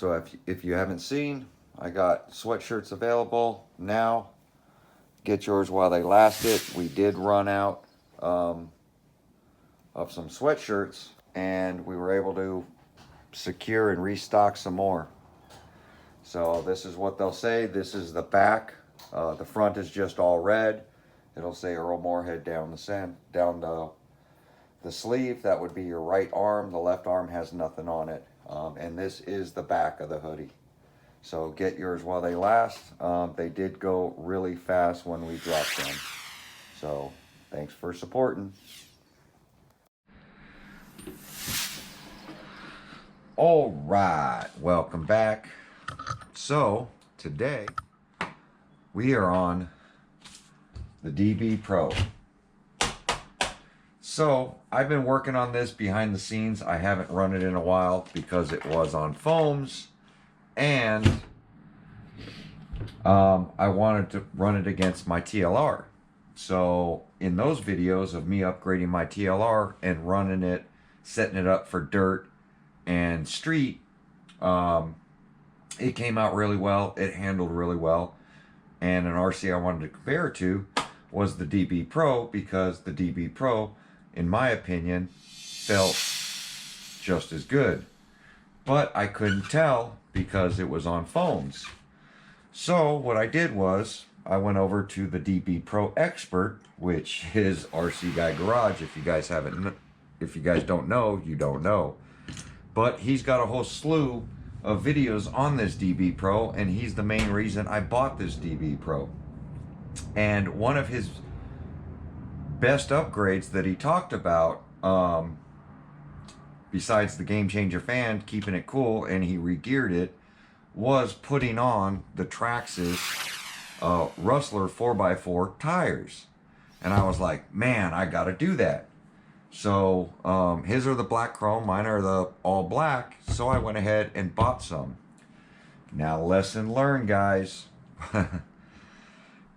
So if you haven't seen, I got sweatshirts available now. Get yours while they lasted. We did run out of some sweatshirts, and we were able to secure and restock some more. So this is what they'll say. This is the back. The front is just all red. It'll say Earl Moorhead down the sleeve. That would be your right arm. The left arm has nothing on it. And this is the back of the hoodie. So get yours while they last. They did go really fast when we dropped them. So thanks for supporting. All right, welcome back. So today we are on the DB Pro. So I've been working on this behind the scenes. I haven't run it in a while because it was on foams, and I wanted to run it against my TLR. So in those videos of me upgrading my TLR and running it, setting it up for dirt and street, it came out really well. It handled really well. And an RC I wanted to compare it to was the DB Pro, because the DB Pro, in my opinion, felt just as good. But I couldn't tell because it was on foams. So what I did was I went over to the DB Pro Expert, which is RC Guy Garage. If you guys don't know, you don't know. But he's got a whole slew of videos on this DB Pro, and he's the main reason I bought this DB Pro. And one of his best upgrades that he talked about, besides the Game Changer fan, keeping it cool, and he re-geared it, was putting on the traxxas Rustler 4x4 tires. And I was like, man, I gotta do that. So his are the black chrome, mine are the all black, so I went ahead and bought some. Now, lesson learned, guys.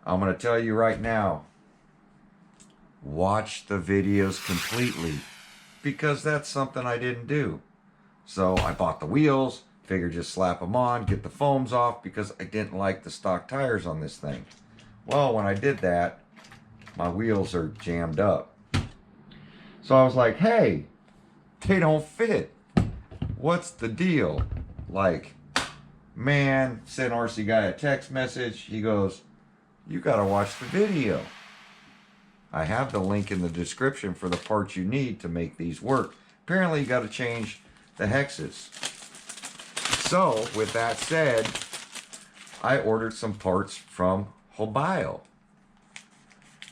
I'm going to tell you right now, watch the videos completely, because that's something I didn't do. So I bought the wheels, figured just slap them on, get the foams off, because I didn't like the stock tires on this thing. Well, when I did that, my wheels are jammed up. So I was like, hey, they don't fit. What's the deal? Like, man, sent RC Guy a text message. He goes, you gotta watch the video. I have the link in the description for the parts you need to make these work. Apparently you gotta change the hexes. So with that said, I ordered some parts from Hobile.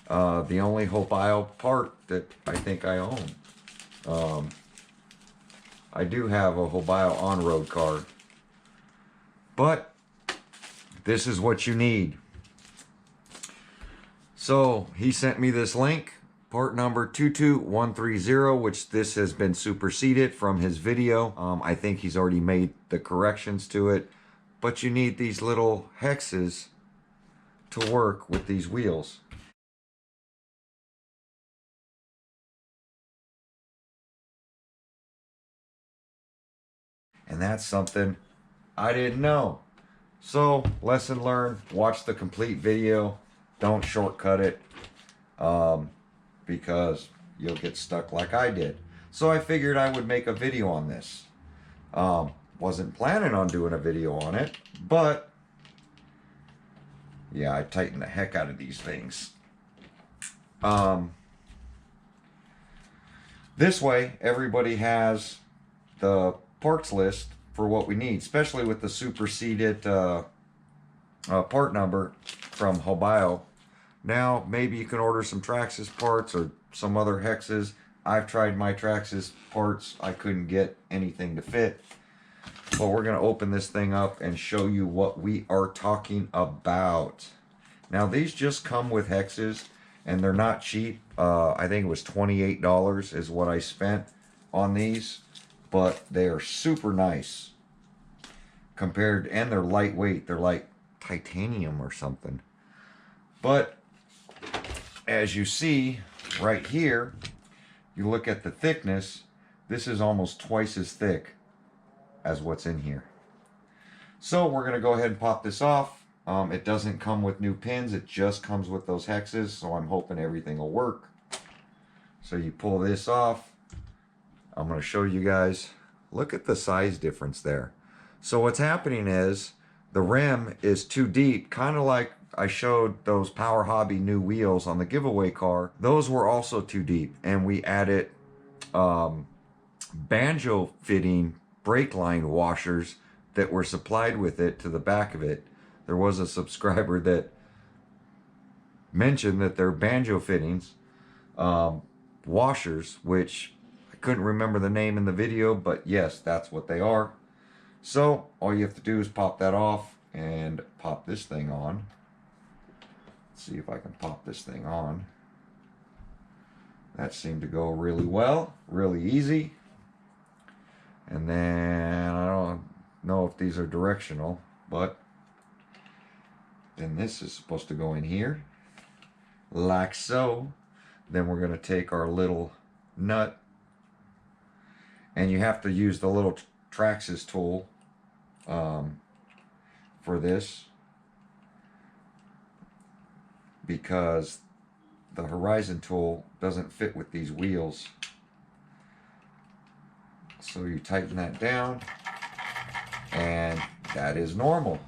The only Hobile part that I think I own. I do have a Hobile on-road car, but this is what you need. So he sent me this link, part number 22130, which this has been superseded from his video. I think he's already made the corrections to it, but you need these little hexes to work with these wheels. And that's something I didn't know. So, lesson learned, watch the complete video. Don't shortcut it, because you'll get stuck like I did. So I figured I would make a video on this. Wasn't planning on doing a video on it, but yeah, I tightened the heck out of these things. This way, everybody has the parts list for what we need, especially with the superseded part number from Hobile. Now, maybe you can order some traxxas parts or some other hexes. I've tried my traxxas parts. I couldn't get anything to fit. But we're going to open this thing up and show you what we are talking about. Now, these just come with hexes, and they're not cheap. I think it was $28 is what I spent on these. But they are super nice compared, and they're lightweight. They're like titanium or something. But as you see right here, you look at the thickness, this is almost twice as thick as what's in here. So we're going to go ahead and pop this off. It doesn't come with new pins. It just comes with those hexes. So I'm hoping everything will work. So you pull this off. I'm going to show you guys. Look at the size difference there. So what's happening is the rim is too deep, kind of like I showed those Power Hobby new wheels on the giveaway car. Those were also too deep, and we added banjo fitting brake line washers that were supplied with it to the back of it. There was a subscriber that mentioned that they're banjo fittings washers, which I couldn't remember the name in the video, but yes, that's what they are. So all you have to do is pop that off and pop this thing on. Let's see if I can pop this thing on. That seemed to go really well, really easy. And then I don't know if these are directional, but then this is supposed to go in here like so. Then we're going to take our little nut, and you have to use the little traxxas tool for this, because the Horizon tool doesn't fit with these wheels. So you tighten that down, and that is normal.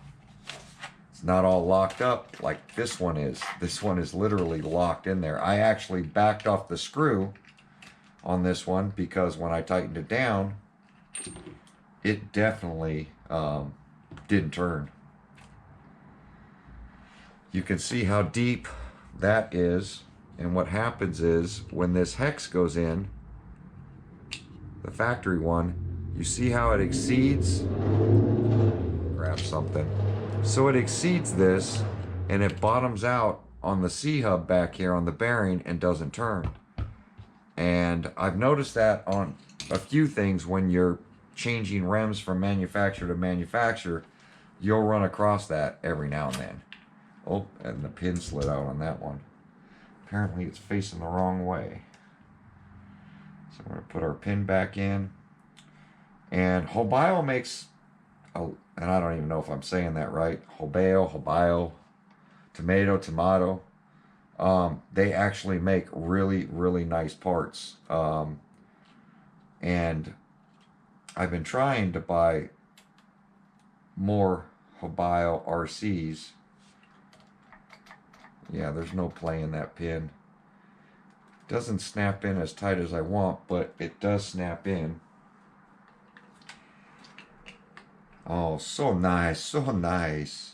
It's not all locked up like this one is. This one is literally locked in there. I actually backed off the screw on this one because when I tightened it down, it definitely didn't turn. You can see how deep that is, and what happens is when this hex goes in, the factory one, you see how it exceeds, grab something, so it exceeds this and it bottoms out on the C-hub back here on the bearing and doesn't turn. And I've noticed that on a few things when you're changing rims from manufacturer to manufacturer, you'll run across that every now and then. Oh, and the pin slid out on that one. Apparently it's facing the wrong way. So we're going to put our pin back in. And Hobio makes, and I don't even know if I'm saying that right, Hobio, tomato. They actually make really, really nice parts. And I've been trying to buy more Hobio RCs. Yeah, there's no play in that pin. Doesn't snap in as tight as I want, but it does snap in. Oh, so nice, so nice.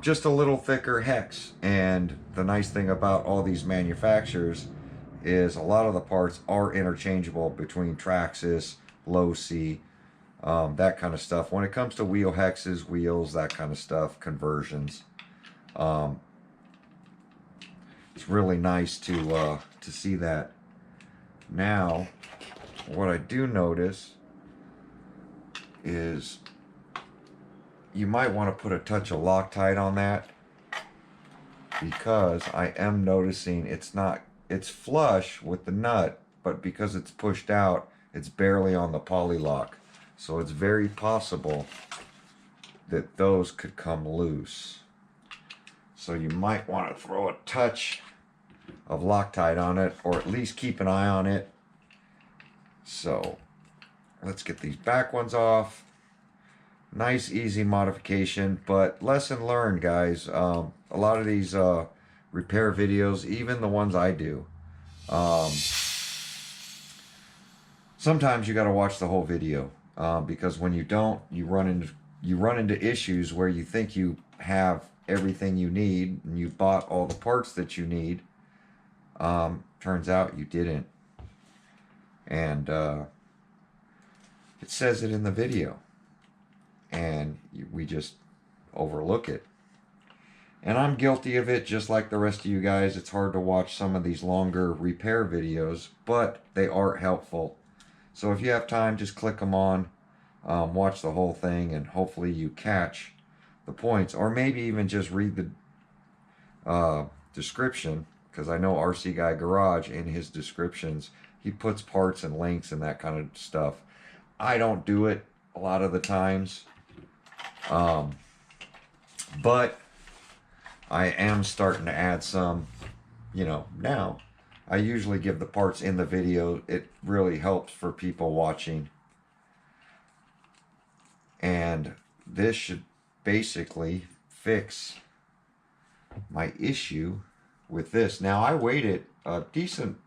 Just a little thicker hex. And the nice thing about all these manufacturers is a lot of the parts are interchangeable between Traxxas, Losi, that kind of stuff. When it comes to wheel hexes, wheels, that kind of stuff, conversions, it's really nice to see that. Now, what I do notice is you might want to put a touch of Loctite on that, because I am noticing it's flush with the nut, but because it's pushed out, it's barely on the poly lock. So it's very possible that those could come loose. So you might want to throw a touch of Loctite on it, or at least keep an eye on it. So let's get these back ones off. Nice, easy modification, but lesson learned, guys. A lot of these repair videos, even the ones I do, sometimes you got to watch the whole video, because when you don't, you run into issues where you think you have everything you need and you bought all the parts that you need. Turns out you didn't, and it says it in the video, and we just overlook it. And I'm guilty of it, just like the rest of you guys. It's hard to watch some of these longer repair videos, but they are helpful. So if you have time, just click them on, watch the whole thing, and hopefully you catch the points. Or maybe even just read the description, because I know RC Guy Garage, in his descriptions, he puts parts and links and that kind of stuff. I don't do it a lot of the times. But I am starting to add some, you know, now. I usually give the parts in the video. It really helps for people watching. And this should basically fix my issue with this. Now, I waited a decent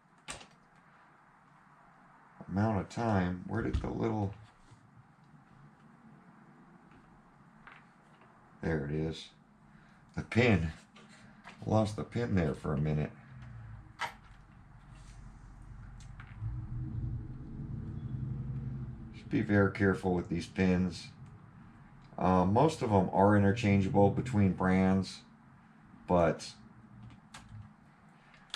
amount of time. Where did the little... There it is. The pin. I lost the pin there for a minute. Just be very careful with these pins. Most of them are interchangeable between brands, but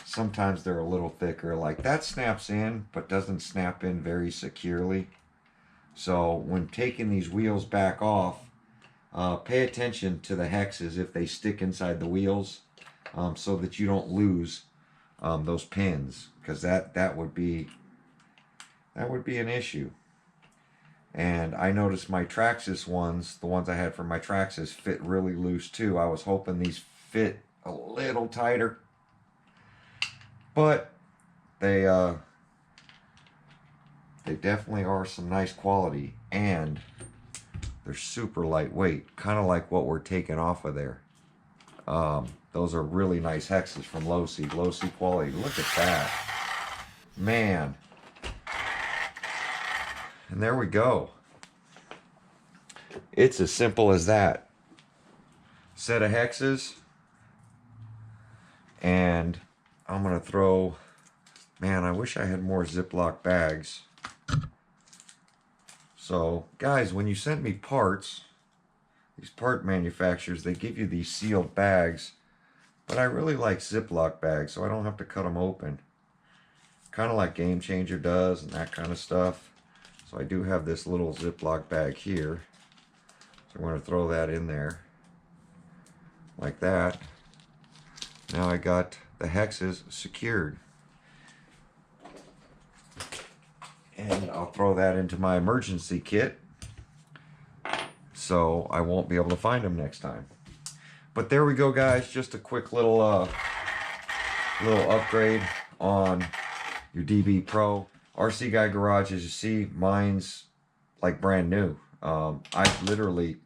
sometimes they're a little thicker. Like that snaps in, but doesn't snap in very securely. So when taking these wheels back off, pay attention to the hexes if they stick inside the wheels, so that you don't lose those pins, because that would be an issue. And I noticed my traxxas ones, the ones I had for my traxxas, fit really loose too. I was hoping these fit a little tighter, but they definitely are some nice quality, and they're super lightweight, kind of like what we're taking off of there. Those are really nice hexes from Losi. Losi quality. Look at that. Man. And there we go. It's as simple as that. Set of hexes. And I'm going to throw... Man, I wish I had more Ziploc bags. So, guys, when you send me parts, these part manufacturers, they give you these sealed bags. But I really like Ziploc bags, so I don't have to cut them open. Kind of like Game Changer does and that kind of stuff. So I do have this little Ziploc bag here. So I'm going to throw that in there. Like that. Now I got the hexes secured. And I'll throw that into my emergency kit, so I won't be able to find them next time. But there we go, guys. Just a quick little upgrade on your DB Pro. RC Guy Garage, as you see, mine's like brand new. I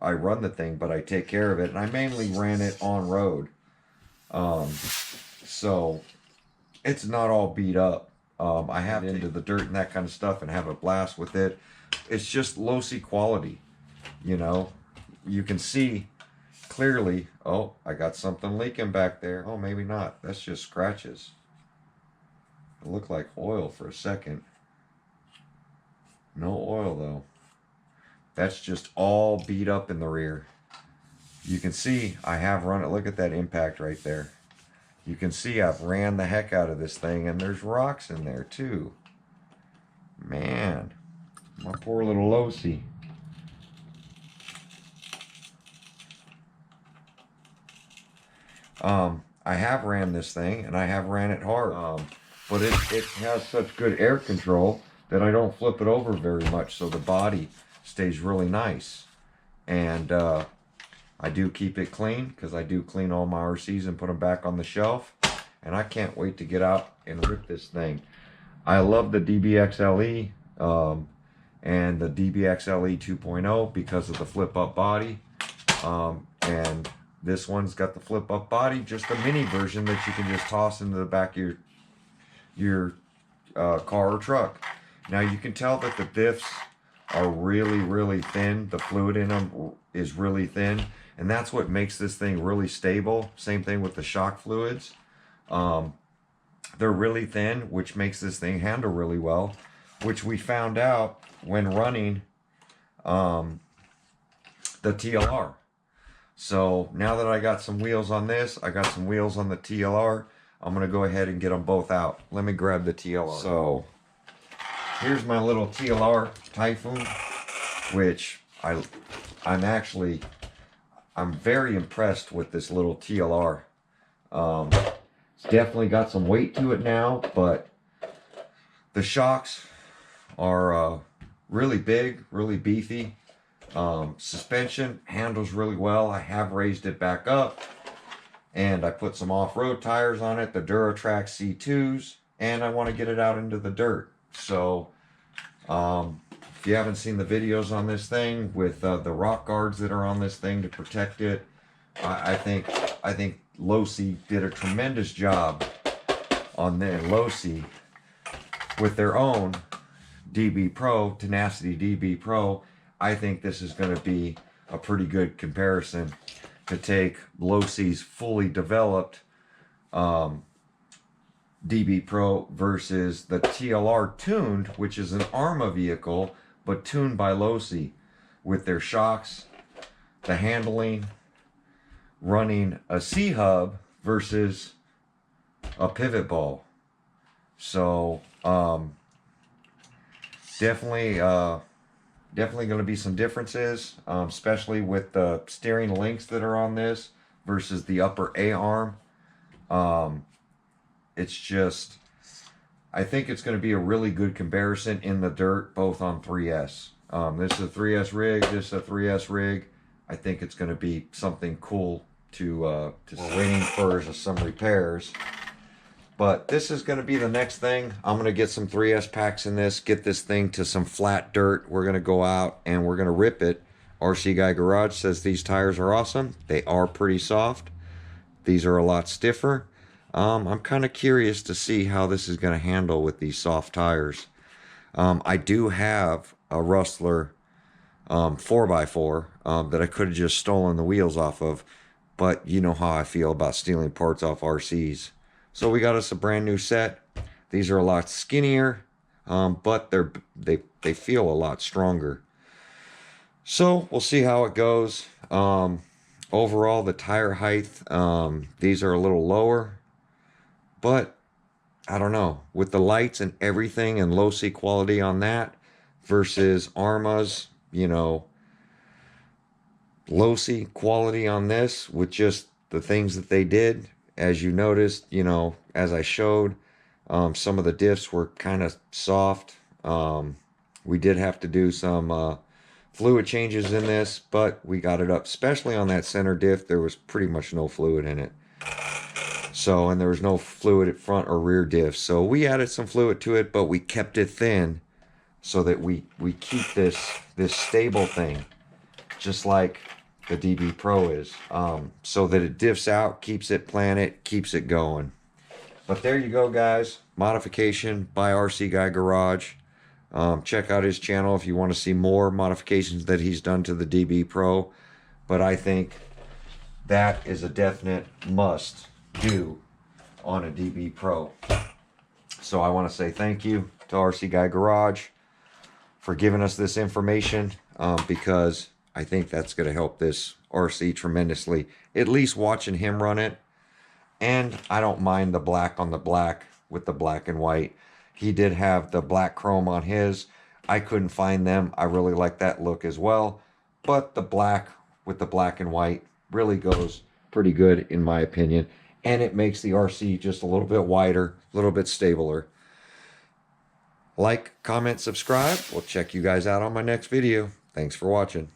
run the thing, but I take care of it, and I mainly ran it on road. So it's not all beat up. I have into the dirt and that kind of stuff and have a blast with it. It's just Losi quality, you know. You can see clearly. Oh, I got something leaking back there. Oh, maybe not. That's just scratches. It looked like oil for a second. No oil though. That's just all beat up in the rear. You can see I have run it. Look at that impact right there. You can see I've ran the heck out of this thing, and there's rocks in there too. Man, my poor little Losi. I have ran this thing, and I have ran it hard. But it has such good air control that I don't flip it over very much, so the body stays really nice. And I do keep it clean, because I do clean all my RCs and put them back on the shelf. And I can't wait to get out and rip this thing. I love the DBXLE and the DBXLE 2.0 because of the flip-up body. And this one's got the flip-up body, just a mini version that you can just toss into the back of your car or truck. Now you can tell that the diffs are really, really thin. The fluid in them is really thin, and that's what makes this thing really stable. Same thing with the shock fluids. They're really thin, which makes this thing handle really well, which we found out when running the TLR. So now that I got some wheels on this, I got some wheels on the TLR, I'm going to go ahead and get them both out. Let me grab the TLR. So here's my little TLR Typhoon, which I'm very impressed with this little TLR. It's definitely got some weight to it now, but the shocks are really big, really beefy. Suspension handles really well. I have raised it back up, and I put some off-road tires on it, the Duratrax C2s, and I want to get it out into the dirt. So if you haven't seen the videos on this thing with the rock guards that are on this thing to protect it, I think Losi did a tremendous job on their Losi with their own DB Pro, Tenacity DB Pro. I think this is going to be a pretty good comparison to take Losi's fully developed DB Pro versus the TLR tuned, which is an ARMA vehicle, but tuned by Losi with their shocks, the handling, running a C-hub versus a pivot ball. So definitely going to be some differences, especially with the steering links that are on this versus the upper A arm. It's just, I think it's going to be a really good comparison in the dirt, both on 3S. This is a 3S rig, this is a 3S rig. I think it's going to be something cool to we're waiting for some repairs. But this is going to be the next thing. I'm going to get some 3S packs in this, get this thing to some flat dirt. We're going to go out and we're going to rip it. RC Guy Garage says these tires are awesome. They are pretty soft. These are a lot stiffer. I'm kind of curious to see how this is going to handle with these soft tires. I do have a Rustler 4x4 that I could have just stolen the wheels off of. But you know how I feel about stealing parts off RCs. So we got us a brand new set. These are a lot skinnier, but they feel a lot stronger. So we'll see how it goes. Overall, the tire height, these are a little lower, but I don't know. With the lights and everything and Losi quality on that versus Arma's, you know, Losi quality on this with just the things that they did. As you noticed, you know, as I showed, some of the diffs were kind of soft. We did have to do some fluid changes in this, but we got it up, especially on that center diff. There was pretty much no fluid in it. So, and there was no fluid at front or rear diff. So we added some fluid to it, but we kept it thin so that we keep this stable thing, just like the DB Pro is, so that it diffs out, keeps it planted, keeps it going. But there you go, guys. Modification by RC Guy Garage. Check out his channel if you want to see more modifications that he's done to the DB Pro. But I think that is a definite must do on a DB Pro. So I want to say thank you to RC Guy Garage for giving us this information, because I think that's going to help this RC tremendously. At least watching him run it. And I don't mind the black on the black with the black and white. He did have the black chrome on his. I couldn't find them. I really like that look as well. But the black with the black and white really goes pretty good in my opinion. And it makes the RC just a little bit wider, a little bit stabler. Like, comment, subscribe. We'll check you guys out on my next video. Thanks for watching.